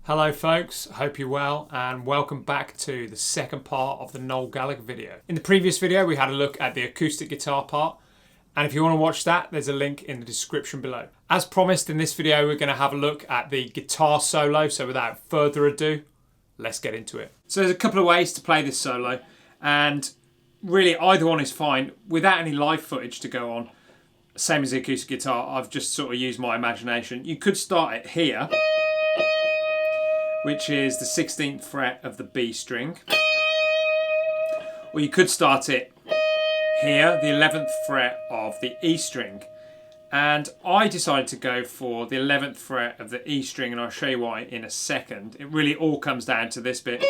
Hello folks, hope you're well and welcome back to the second part of the Noel Gallagher video. In the previous video we had a look at the acoustic guitar part, and if you want to watch that there's a link in the description below. As promised, in this video we're going to have a look at the guitar solo, so without further ado, let's get into it. So there's a couple of ways to play this solo, and really either one is fine without any live footage to go on. Same as the acoustic guitar, I've just sort of used my imagination. You could start it here, which is the 16th fret of the B string. Or you could start it here, the 11th fret of the E string. And I decided to go for the 11th fret of the E string, and I'll show you why in a second. It really all comes down to this bit.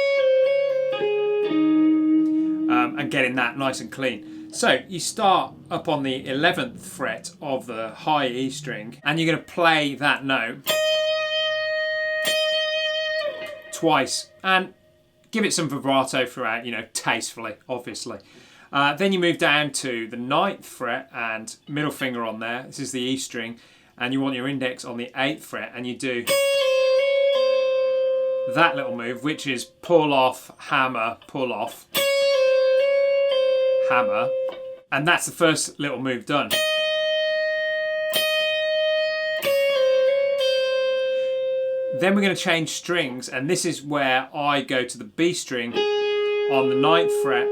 And getting that nice and clean. So you start up on the 11th fret of the high E string, and you're going to play that note twice and give it some vibrato throughout, tastefully, obviously. Then you move down to the 9th fret and middle finger on there. This is the E string, and you want your index on the 8th fret, and you do that little move, which is pull off, hammer, pull off, hammer, and that's the first little move done. Then we're going to change strings, and this is where I go to the B string on the 9th fret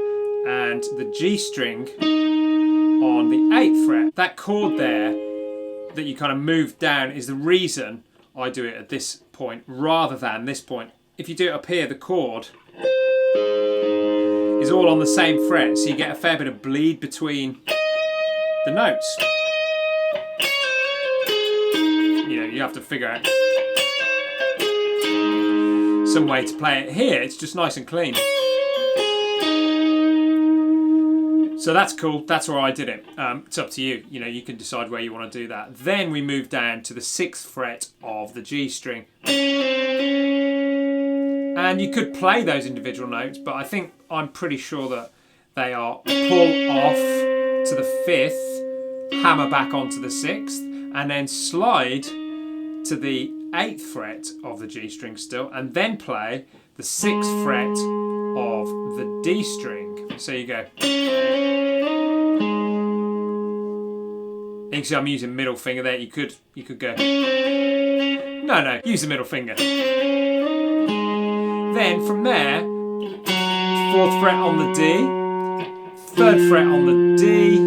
and the G string on the 8th fret. That chord there that you kind of move down is the reason I do it at this point rather than this point. If you do it up here, the chord is all on the same fret, so you get a fair bit of bleed between the notes. You have to figure out some way to play it. Here it's just nice and clean, so that's cool. That's where I did it. It's up to you. You can decide where you want to do that. Then we move down to the 6th fret of the G string, and you could play those individual notes, but I'm pretty sure that they are pull off to the 5th, hammer back onto the 6th, and then slide to the 8th fret of the G string still, and then play the 6th fret of the D string. So you go. You can see I'm using middle finger there. You could go. No, use the middle finger. Then from there, 4th fret on the D, 3rd fret on the D,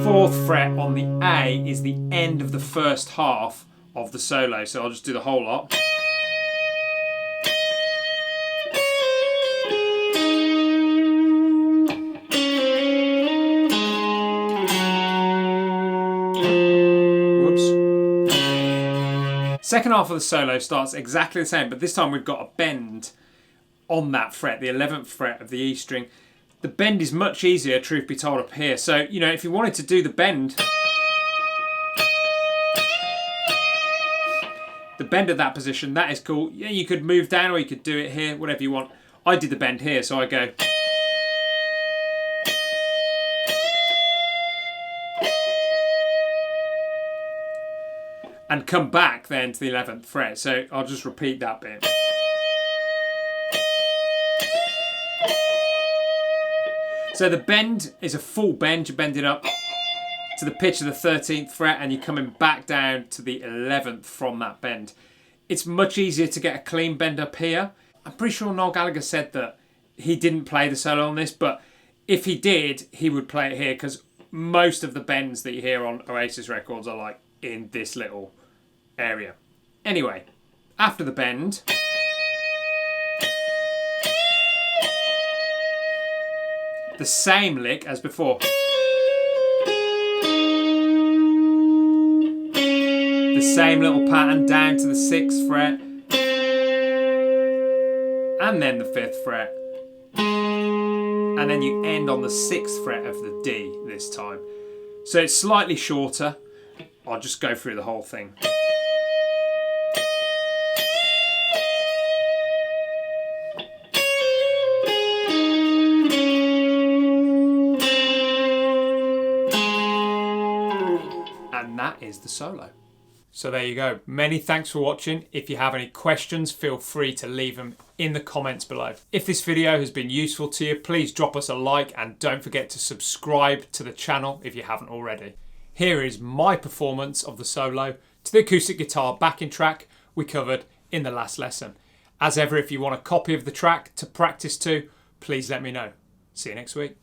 4th fret on the A is the end of the first half of the solo, so I'll just do the whole lot. Whoops. Second half of the solo starts exactly the same, but this time we've got a bend on that fret, the 11th fret of the E string. The bend is much easier, truth be told, up here. So, if you wanted to do the bend at that position, that is cool. Yeah, you could move down or you could do it here, whatever you want. I did the bend here, so I go. And come back then to the 11th fret. So I'll just repeat that bit. So the bend is a full bend. You're bending up to the pitch of the 13th fret and you're coming back down to the 11th from that bend. It's much easier to get a clean bend up here. I'm pretty sure Noel Gallagher said that he didn't play the solo on this, but if he did, he would play it here, because most of the bends that you hear on Oasis records are like in this little area. Anyway, after the bend, the same lick as before. The same little pattern down to the 6th fret, and then the 5th fret, and then you end on the 6th fret of the D this time. So it's slightly shorter. I'll just go through the whole thing. And that is the solo. So there you go. Many thanks for watching. If you have any questions, feel free to leave them in the comments below. If this video has been useful to you, please drop us a like and don't forget to subscribe to the channel if you haven't already. Here is my performance of the solo to the acoustic guitar backing track we covered in the last lesson. As ever, if you want a copy of the track to practice to, please let me know. See you next week.